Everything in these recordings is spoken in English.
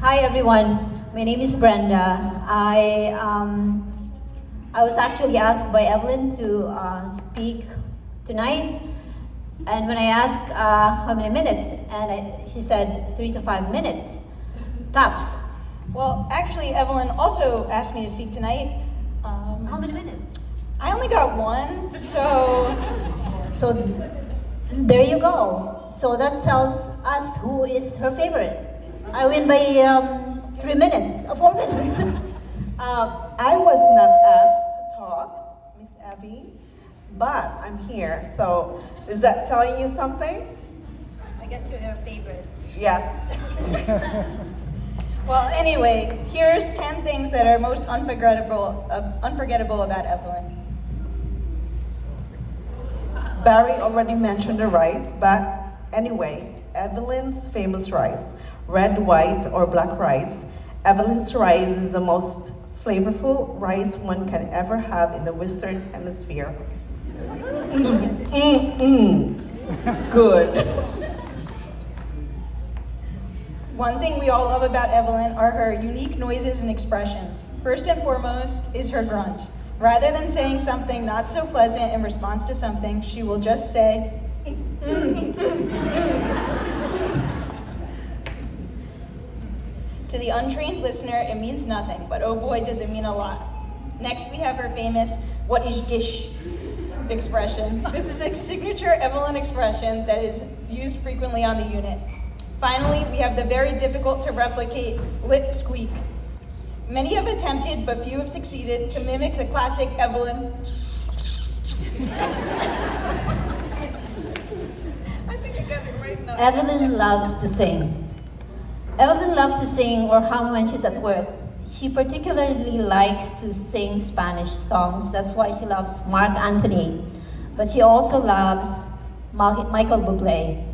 Hi everyone, my name is Brenda. I was actually asked by Evelyn to speak tonight, and when I asked how many minutes, she said 3 to 5 minutes, tops. Well, actually, Evelyn also asked me to speak tonight. How many minutes? I only got one, so So there you go. So that tells us who is her favorite. I win by 3 minutes, 4 minutes. I was not asked to talk, Miss Abby, but I'm here. So is that telling you something? I guess you're her favorite. Yes. well, anyway, here's 10 things that are most unforgettable about Evelyn. Barry already mentioned the rice, but anyway, Evelyn's famous rice, red, white, or black rice. Evelyn's rice is the most flavorful rice one can ever have in the Western Hemisphere. Good. One thing we all love about Evelyn are her unique noises and expressions. First and foremost is her grunt. Rather than saying something not so pleasant in response to something, she will just say, To the untrained listener, it means nothing, but oh boy, does it mean a lot. Next, we have her famous, what is dish expression. This is a signature Evelyn expression that is used frequently on the unit. Finally, we have the very difficult to replicate lip squeak. Many have attempted, but few have succeeded to mimic the classic Evelyn. I think I got it right now. Evelyn loves to sing. Evelyn loves to sing or hum when she's at work. She particularly likes to sing Spanish songs. That's why she loves Mark Anthony. But she also loves Michael Bublé.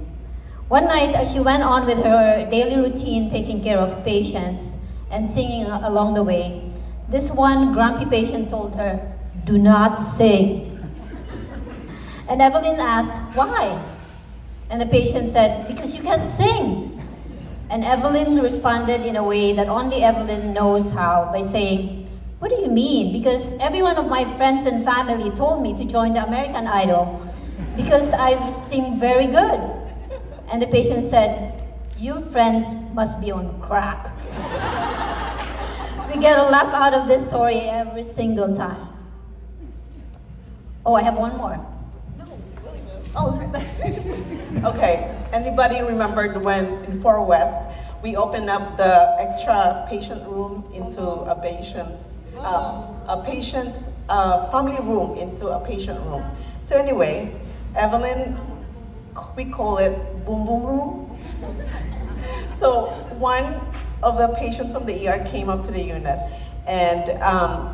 One night, as she went on with her daily routine, taking care of patients and singing along the way, this one grumpy patient told her, "Do not sing." And Evelyn asked, "Why?" And the patient said, "Because you can't sing." And Evelyn responded in a way that only Evelyn knows how, by saying, "What do you mean? Because every one of my friends and family told me to join the American Idol because I sing very good." And the patient said, "Your friends must be on crack." We get a laugh out of this story every single time. Oh, I have one more. Oh, Okay, anybody remembered when in Fort West, we opened up the extra patient room into a patient's family room into a patient room. So anyway, Evelyn, we call it boom boom room. So one of the patients from the ER came up to the unit, and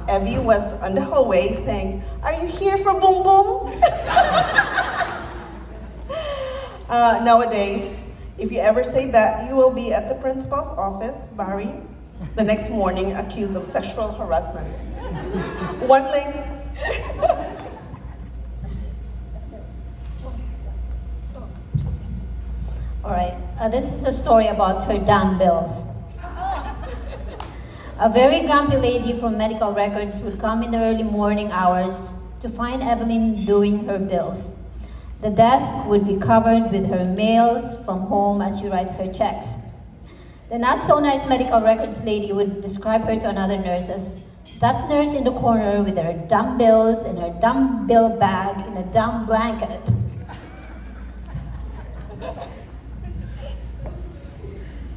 Evie was on the hallway saying, "Are you here for boom boom?" Nowadays, if you ever say that, you will be at the principal's office, Barry, the next morning accused of sexual harassment. One link. all right. This is a story about her dumbbells. A very grumpy lady from medical records would come in the early morning hours to find Evelyn doing her bills. The desk would be covered with her mails from home as she writes her checks. The not-so-nice medical records lady would describe her to another nurse as that nurse in the corner with her dumbbells and her dumbbell bag in a dumb blanket.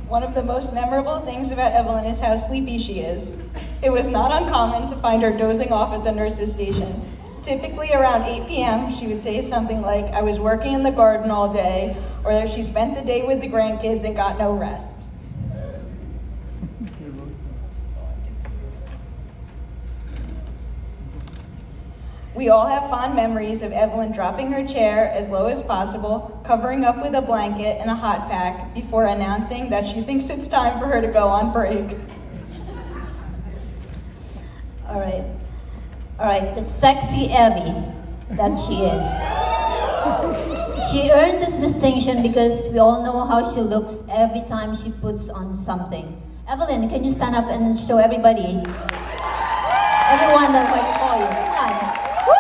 One of the most memorable things about Evelyn is how sleepy she is. It was not uncommon to find her dozing off at the nurse's station. Typically around 8 p.m., she would say something like, "I was working in the garden all day," or that she spent the day with the grandkids and got no rest. We all have fond memories of Evelyn dropping her chair as low as possible, covering up with a blanket and a hot pack before announcing that she thinks it's time for her to go on break. All right, the sexy Evie that she is. She earned this distinction because we all know how she looks every time she puts on something. Evelyn, can you stand up and show everybody? Everyone that might call you. Come on. Woo!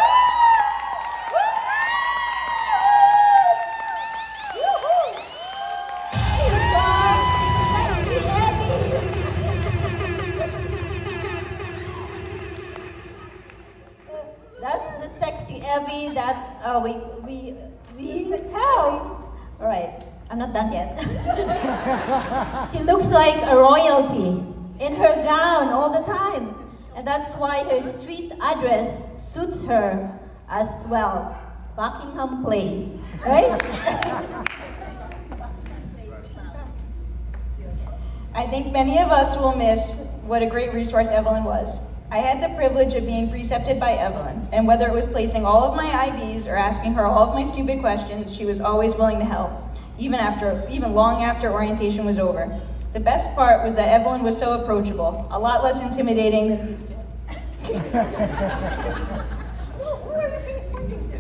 That's the sexy Evie that we have. All right, I'm not done yet. She looks like a royalty in her gown all the time. And that's why her street address suits her as well. Buckingham Place, right? I think many of us will miss what a great resource Evelyn was. I had the privilege of being precepted by Evelyn, and whether it was placing all of my IVs or asking her all of my stupid questions, she was always willing to help, even long after orientation was over. The best part was that Evelyn was so approachable, a lot less intimidating than used to. Where are you pointing to?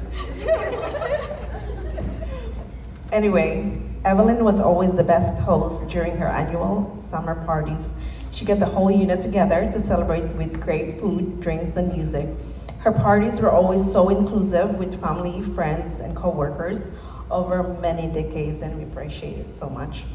Anyway, Evelyn was always the best host during her annual summer parties. She got the whole unit together to celebrate with great food, drinks, and music. Her parties were always so inclusive with family, friends, and co-workers over many decades, and we appreciate it so much.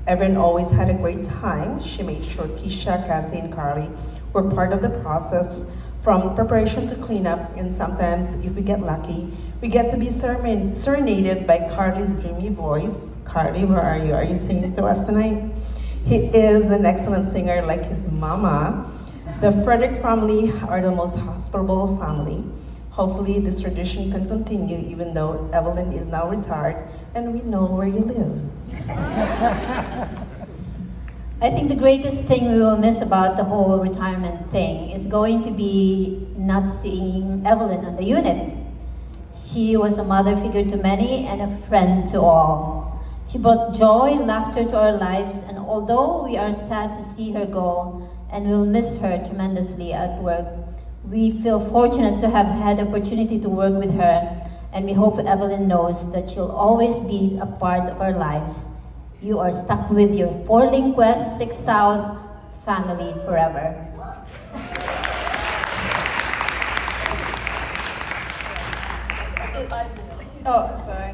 Evelyn always had a great time. She made sure Keisha, Cassie, and Carly were part of the process from preparation to cleanup, and sometimes, if we get lucky, we get to be serenaded by Carly's dreamy voice. Carly, where are you? Are you singing to us tonight? He is an excellent singer like his mama. The Frederick family are the most hospitable family. Hopefully this tradition can continue even though Evelyn is now retired and we know where you live. I think the greatest thing we will miss about the whole retirement thing is going to be not seeing Evelyn on the unit. She was a mother figure to many and a friend to all. She brought joy, laughter to our lives, and although we are sad to see her go and we'll miss her tremendously at work, we feel fortunate to have had the opportunity to work with her, and we hope Evelyn knows that she'll always be a part of our lives. You are stuck with your 4 Link West, 6 South family forever. Oh, sorry.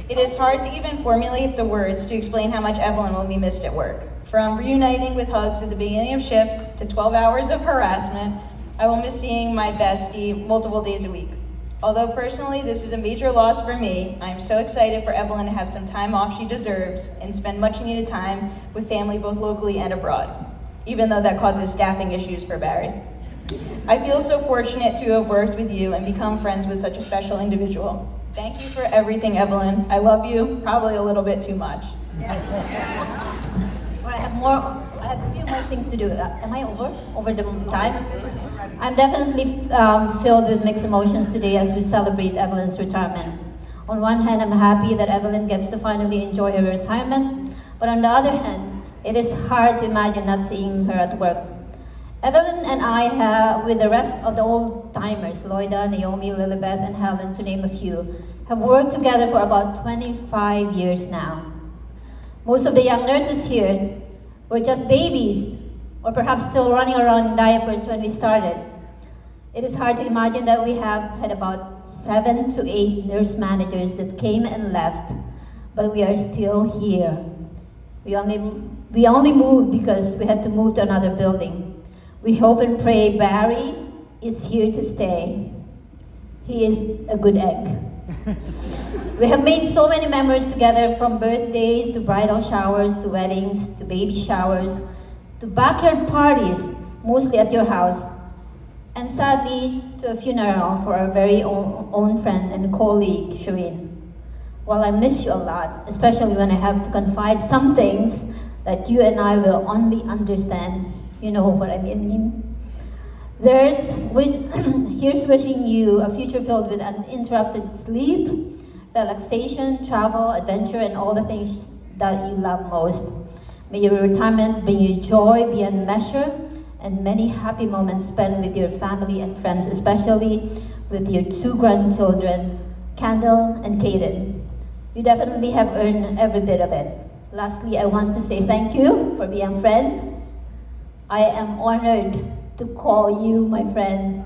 It is hard to even formulate the words to explain how much Evelyn will be missed at work. From reuniting with hugs at the beginning of shifts to 12 hours of harassment, I will miss seeing my bestie multiple days a week. Although personally this is a major loss for me, I am so excited for Evelyn to have some time off she deserves and spend much needed time with family both locally and abroad, even though that causes staffing issues for Barry. I feel so fortunate to have worked with you and become friends with such a special individual. Thank you for everything, Evelyn. I love you, probably a little bit too much. Well, I have a few more things to do. Am I over the time? I'm definitely filled with mixed emotions today as we celebrate Evelyn's retirement. On one hand, I'm happy that Evelyn gets to finally enjoy her retirement, but on the other hand, it is hard to imagine not seeing her at work. Evelyn and I, with the rest of the old-timers, Loida, Naomi, Lilibeth, and Helen, to name a few, have worked together for about 25 years now. Most of the young nurses here were just babies, or perhaps still running around in diapers when we started. It is hard to imagine that we have had about 7 to 8 nurse managers that came and left, but we are still here. We only moved because we had to move to another building. We hope and pray Barry is here to stay. He is a good egg. We have made so many memories together, from birthdays to bridal showers to weddings to baby showers to backyard parties, mostly at your house, and sadly to a funeral for our very own friend and colleague, Shireen. Well, I miss you a lot, especially when I have to confide some things that you and I will only understand. You know what I mean? Here's wishing you a future filled with uninterrupted sleep, relaxation, travel, adventure, and all the things that you love most. May your retirement bring you joy beyond measure and many happy moments spent with your family and friends, especially with your 2 grandchildren, Kendall and Kaden. You definitely have earned every bit of it. Lastly, I want to say thank you for being a friend I am honored to call you my friend.